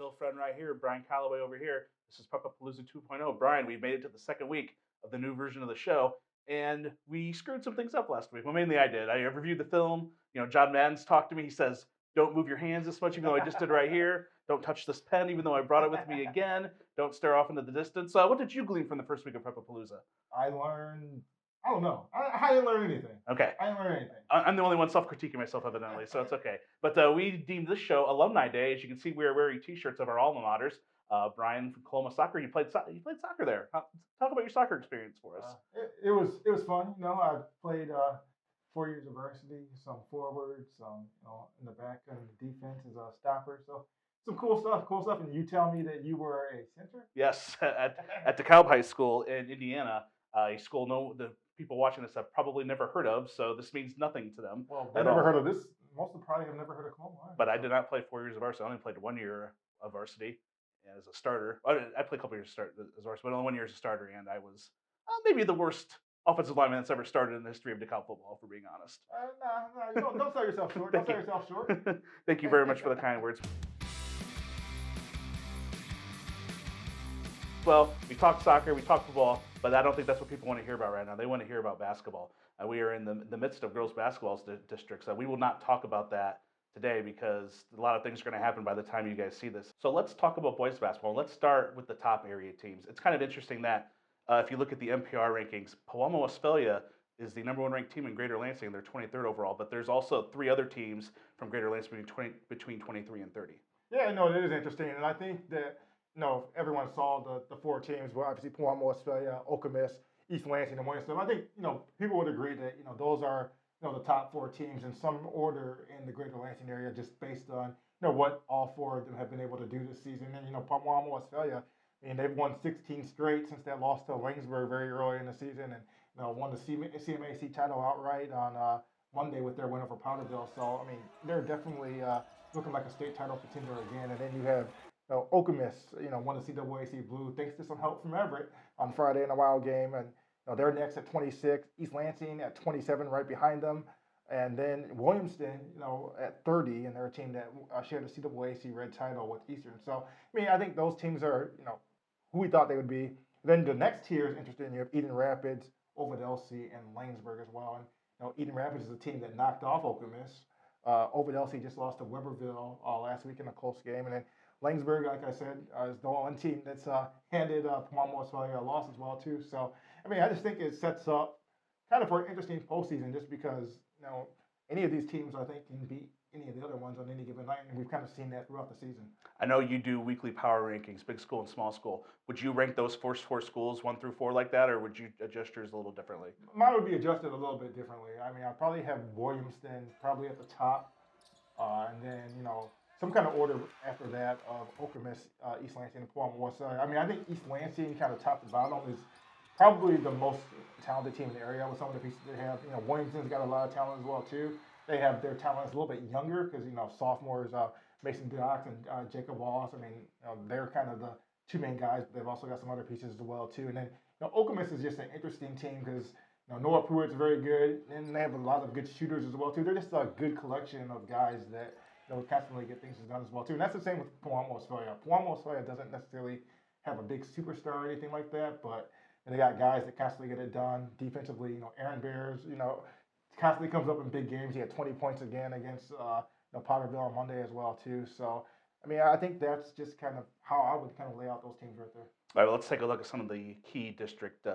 little friend right here, Brian Calloway over here. This is Prepapalooza 2.0. Brian, we've made it to the second week of the new version of the show, and we screwed some things up last week. Well, mainly I did. I reviewed the film. John Madden's talked to me. He says, don't move your hands this much, even though I just did right here. Don't touch this pen, even though I brought it with me again. Don't stare off into the distance. What did you glean from the first week of Prepapalooza? I learned, I don't know. I didn't learn anything. Okay. I didn't learn anything. I'm the only one self-critiquing myself, evidently, so it's okay. But we deemed this show Alumni Day. As you can see, we are wearing T-shirts of our alma maters. Brian from Coloma Soccer, you played soccer there. Talk about your soccer experience for us. It was fun. I played 4 years of varsity, some forwards, some in the back and defense as a stopper. So some cool stuff. And you tell me that you were a center? Yes, at DeKalb High School in Indiana, a school the people watching this have probably never heard of, so this means nothing to them. Well, they've never heard of this. Most of them probably have never heard of Coloma. But I did not play 4 years of varsity. I only played 1 year of varsity as a starter. I played a couple years as varsity, but only 1 year as a starter, and I was maybe the worst offensive lineman that's ever started in the history of DeKalb football, for being honest. No, don't sell yourself short. Don't sell yourself short. Thank you very much for the kind words. Well, we talked soccer, we talked football, but I don't think that's what people want to hear about right now. They want to hear about basketball. We are in the midst of girls' basketball districts. We will not talk about that today because a lot of things are going to happen by the time you guys see this. So let's talk about boys' basketball. Let's start with the top area teams. It's kind of interesting that if you look at the NPR rankings, Pewamo-Westphalia is the #1 ranked team in Greater Lansing. They're 23rd overall, but there's also 3 other teams from Greater Lansing between 23 and 30. Yeah, no, it is interesting, and I think that everyone saw the 4 teams. Well, obviously Pewamo-Westphalia, Okemos, East Lansing, and Williamston. I think people would agree that those are the top 4 teams in some order in the Greater Lansing area, just based on what all 4 of them have been able to do this season. And Pewamo-Westphalia, they've won 16 straight since that loss to Langsburg very early in the season, and won the CMAC title outright on Monday with their win over Powderville. So they're definitely looking like a state title contender again. And then you have Okemos, won the CWAC Blue thanks to some help from Everett on Friday in a wild game, and they're next at 26. East Lansing at 27, right behind them, and then Williamston, at 30, and they're a team that shared the CWAC red title with Eastern. So I think those teams are who we thought they would be. Then the next tier is interesting. You have Eden Rapids, Ovidelcy, and Lanesburg as well. And Eden Rapids is a team that knocked off Okemos. Ovidelcy just lost to Weberville last week in a close game, and then Langsburg, like I said, is the one team that's handed Pewamo-Westphalia a loss as well too. So I just think it sets up kind of for an interesting postseason, just because any of these teams I think can beat any of the other ones on any given night, and we've kind of seen that throughout the season. I know you do weekly power rankings, big school and small school. Would you rank those first 4 schools 1 through 4 like that, or would you adjust yours a little differently? Mine would be adjusted a little bit differently. I'd probably have Williamston probably at the top, and then some kind of order after that of Okemos, East Lansing, and Pewamo-Westphalia. I think East Lansing, kind of top to bottom, is probably the most talented team in the area with some of the pieces they have. Williamston's got a lot of talent as well too. They have their talent is a little bit younger because sophomores Mason Dox and Jacob Wallace. They're kind of the 2 main guys, but they've also got some other pieces as well too. And then Okemos is just an interesting team because Noah Pruitt's very good, and they have a lot of good shooters as well too. They're just a good collection of guys that constantly get things done as well too. And that's the same with Pewamo-Westphalia. Pewamo-Westphalia doesn't necessarily have a big superstar or anything like that, but they got guys that constantly get it done defensively. Aaron Bears, constantly comes up in big games. He had 20 points again against Potterville on Monday as well too. So I think that's just kind of how I would kind of lay out those teams right there. All right, well, let's take a look at some of the key district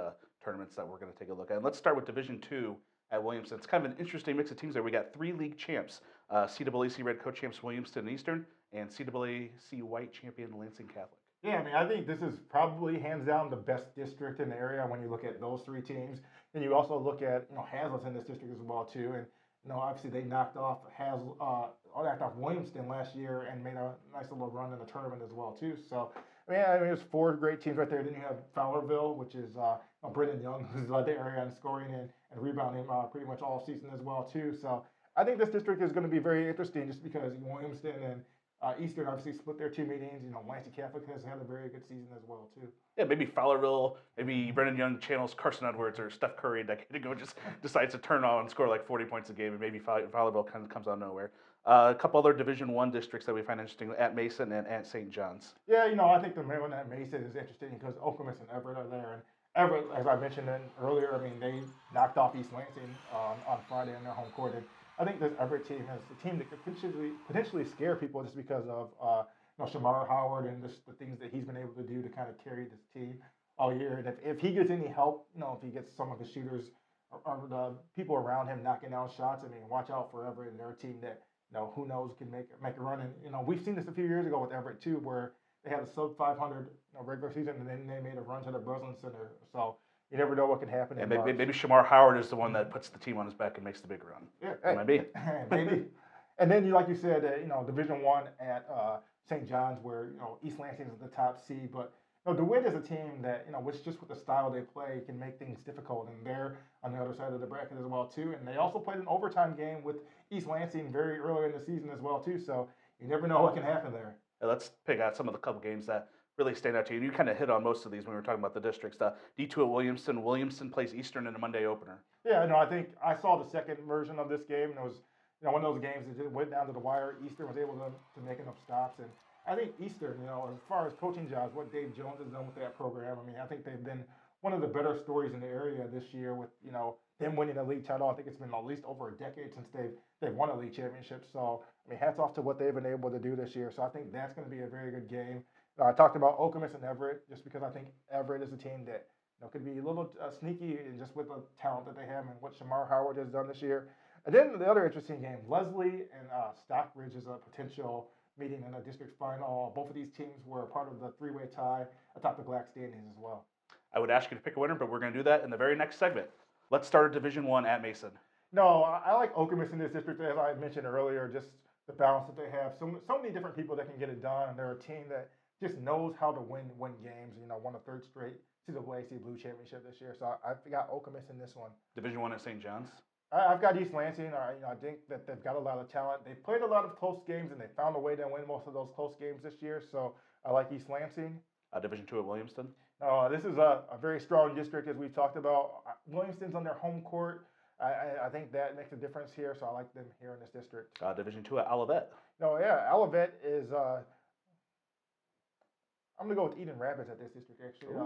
tournaments that we're going to take a look at. And let's start with Division II at Williamston. It's kind of an interesting mix of teams there. We got 3 league champs, CAAC Red Coat champs Williamston and Eastern, and CAAC White champion Lansing Catholic. Yeah, I think this is probably hands down the best district in the area when you look at those 3 teams. And you also look at Hazlett's in this district as well too, and obviously they knocked off Williamston last year and made a nice little run in the tournament as well too. So there's 4 great teams right there. Then you have Fowlerville, which is Brendan Young, who's led the area in scoring and rebounding pretty much all season as well too. So I think this district is going to be very interesting just because Williamston and Eastern obviously split their 2 meetings. Lansing Catholic has had a very good season as well too. Yeah, maybe Fowlerville, maybe Brendan Young channels Carson Edwards or Steph Curry a decade ago, just decides to turn on and score like 40 points a game, and maybe Fowlerville kind of comes out of nowhere. A couple other Division One districts that we find interesting at Mason and at St. John's. Yeah, I think the main one at Mason is interesting because Okemos and Everett are there. And Everett, as I mentioned earlier, I mean, they knocked off East Lansing on Friday in their home court. And I think this Everett team is a team that could potentially scare people just because of Shamar Howard and just the things that he's been able to do to kind of carry this team all year. And if he gets any help, if he gets some of the shooters or the people around him knocking down shots, I mean, watch out for Everett and their team that who knows can make a run. And we've seen this a few years ago with Everett too, where they had a sub 500 regular season and then they made a run to the Breslin Center. So you never know what can happen. And maybe Shamar Howard is the one that puts the team on his back and makes the big run. Yeah, maybe. Maybe. And then like you said, Division One at St. John's, where East Lansing is the top seed, but DeWitt is a team that which just with the style they play can make things difficult, and they're on the other side of the bracket as well too. And they also played an overtime game with East Lansing very early in the season as well too. So you never know what can happen there. Let's pick out some of the couple games that really stand out to you. You kind of hit on most of these when we were talking about the districts. D2 at Williamston. Williamston plays Eastern in a Monday opener. Yeah, I think I saw the second version of this game, and it was one of those games that just went down to the wire. Eastern was able to make enough stops, and I think Eastern, as far as coaching jobs, what Dave Jones has done with that program, I mean, I think they've been one of the better stories in the area this year with, them winning a league title. I think it's been at least over a decade since they've won a league championship. So, I mean, hats off to what they've been able to do this year. So I think that's going to be a very good game. I talked about Okemos and Everett just because I think Everett is a team that could be a little sneaky and just with the talent that they have and what Shamar Howard has done this year. And then the other interesting game, Leslie and Stockbridge is a potential meeting in a district final. Both of these teams were a part of the three-way tie atop the GLAC standings as well. I would ask you to pick a winner, but we're going to do that in the very next segment. Let's start at Division One at Mason. No, I like Okemos in this district, as I mentioned earlier, just the balance that they have. So many different people that can get it done. They're a team that just knows how to win games. Won a third straight CAA Blue Championship this year. So I've got Okemos in this one. Division One at St. John's. I've got East Lansing. I think that they've got a lot of talent. They've played a lot of close games, and they found a way to win most of those close games this year. So I like East Lansing. Division Two at Williamston. This is a very strong district, as we've talked about. Williamston's on their home court. I think that makes a difference here, so I like them here in this district. Division Two at Olivet. Olivet is. I'm gonna go with Eden Rapids at this district, actually.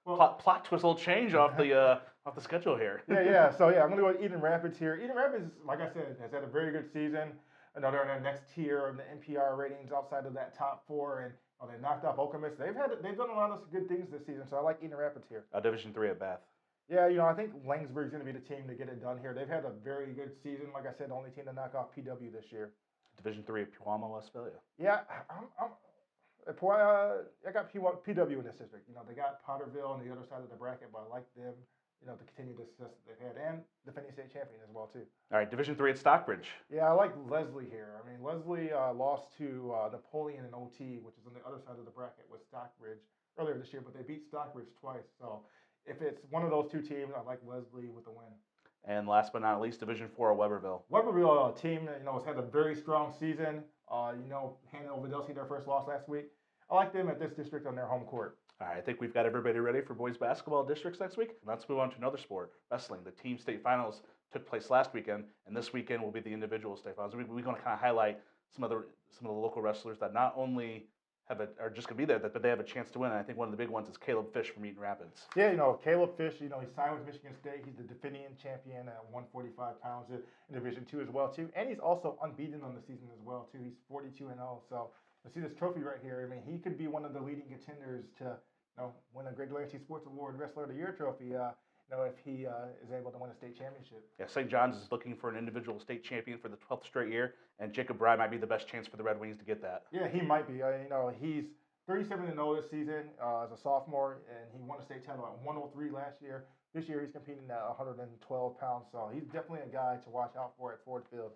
Plot twist will change off the schedule here. So I'm gonna go with Eden Rapids here. Eden Rapids, like I said, has had a very good season. They're in the next tier of the NPR ratings outside of that top four, and they knocked off Okemos. They've done a lot of good things this season, so I like Eden Rapids here. Division Three at Bath. Yeah, I think Langsburg's going to be the team to get it done here. They've had a very good season. Like I said, the only team to knock off PW this year. Division Three at Pewamo-Westphalia. Yeah, I got PW in this district. They got Potterville on the other side of the bracket, but I like them, to continue the success that they've had, and defending state champion as well too. All right, Division Three at Stockbridge. Yeah, I like Leslie here. I mean, Leslie lost to Napoleon in OT, which is on the other side of the bracket with Stockbridge earlier this year, but they beat Stockbridge twice. So if it's one of those two teams, I like Leslie with the win. And last but not least, Division Four at Weberville. Weberville, a team that has had a very strong season. Handing over Delsey their first loss last week. I like them at this district on their home court. All right, I think we've got everybody ready for boys basketball districts next week. Let's move on to another sport, wrestling. The team state finals took place last weekend, and this weekend will be the individual state finals. We're going to kind of highlight some of the local wrestlers that not only are just going to be there, but they have a chance to win. And I think one of the big ones is Caleb Fish from Eaton Rapids. Yeah, Caleb Fish, he signed with Michigan State. He's the defending champion at 145 pounds in Division II as well, too. And he's also unbeaten on the season as well, too. He's 42-0. So you see this trophy right here. I mean, he could be one of the leading contenders to win a Greater Lansing Sports Award Wrestler of the Year trophy. If he is able to win a state championship. Yeah, St. John's is looking for an individual state champion for the 12th straight year, and Jacob Bry might be the best chance for the Red Wings to get that. Yeah, he might be. He's 37-0 this season as a sophomore, and he won a state title at 103 last year. This year, he's competing at 112 pounds, so he's definitely a guy to watch out for at Ford Field.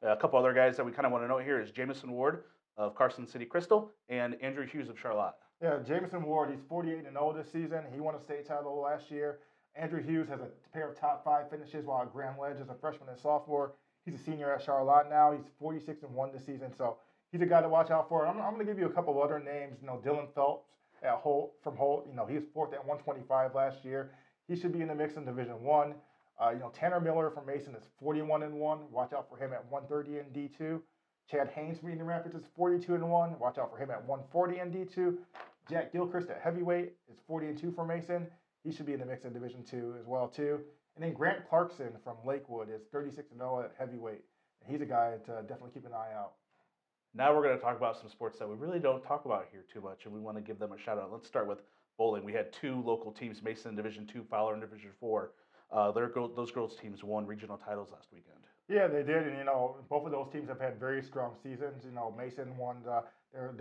A couple other guys that we kind of want to note here is Jamison Ward of Carson City Crystal and Andrew Hughes of Charlotte. Yeah, Jamison Ward, he's 48-0 this season. He won a state title last year. Andrew Hughes has a pair of top 5 finishes, while Graham Ledge is a freshman and sophomore. He's a senior at Charlotte now. He's 46-1 this season, so he's a guy to watch out for. I'm going to give you a couple of other names. Dylan Phelps at Holt from Holt. He was 4th at 125 last year. He should be in the mix in Division I. Tanner Miller from Mason is 41-1. Watch out for him at 130 in D2. Chad Haynes from Indian Rapids is 42-1. Watch out for him at 140 in D2. Jack Gilchrist at heavyweight is 40-2 for Mason. He should be in the mix in Division 2 as well too. And then Grant Clarkson from Lakewood is 36-0 at heavyweight. And he's a guy to definitely keep an eye out. Now we're going to talk about some sports that we really don't talk about here too much, and we want to give them a shout out. Let's start with bowling. We had two local teams, Mason in Division 2, Fowler in Division 4. Those girls teams won regional titles last weekend. Yeah, they did, and both of those teams have had very strong seasons. Mason won their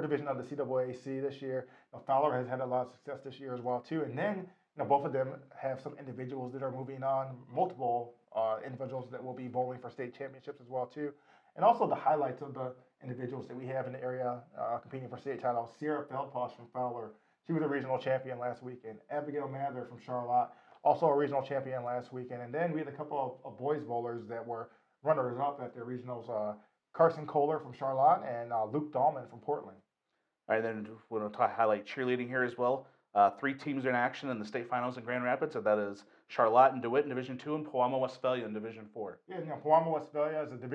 division of the CAAC this year. Fowler has had a lot of success this year as well too, and then both of them have some individuals that are moving on, multiple individuals that will be bowling for state championships as well too, and also the highlights of the individuals that we have in the area competing for state titles. Sierra Feldposh from Fowler, she was a regional champion last weekend. Abigail Mather from Charlotte, also a regional champion last weekend. And then we had a couple of boys bowlers that were runners-up at their regionals. Carson Kohler from Charlotte and Luke Dahlman from Portland. All right, then we're going to highlight cheerleading here as well. 3 teams are in action in the state finals in Grand Rapids, and that is Charlotte and DeWitt in Division 2 and Pewamo-Westphalia in Division 4. Yeah, Pewamo-Westphalia is a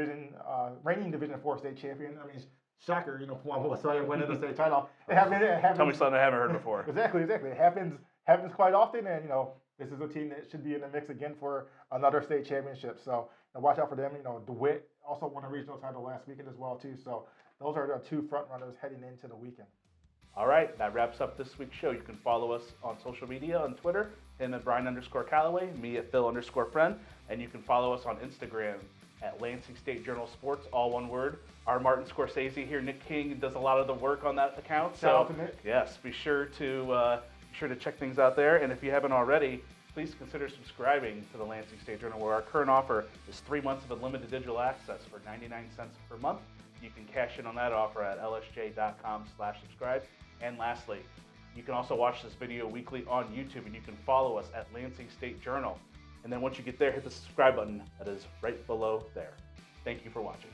reigning Division 4 state champion. I mean, shocker, Pewamo-Westphalia winning the state title. It happens. Tell me something I haven't heard before. Exactly. It happens quite often, and this is a team that should be in the mix again for another state championship. So watch out for them. DeWitt also won a regional title last weekend as well too. So those are the 2 front runners heading into the weekend. All right, that wraps up this week's show. You can follow us on social media on Twitter, him at Brian_Callaway, me at Phil_friend, and you can follow us on Instagram at Lansing State Journal Sports, all one word. Our Martin Scorsese here, Nick King, does a lot of the work on that account. Shout out to Nick. Yes, be sure to check things out there. And if you haven't already, please consider subscribing to the Lansing State Journal, where our current offer is 3 months of unlimited digital access for 99 cents per month. You can cash in on that offer at lsj.com/subscribe. And lastly, you can also watch this video weekly on YouTube, and you can follow us at Lansing State Journal. And then once you get there, hit the subscribe button that is right below there. Thank you for watching.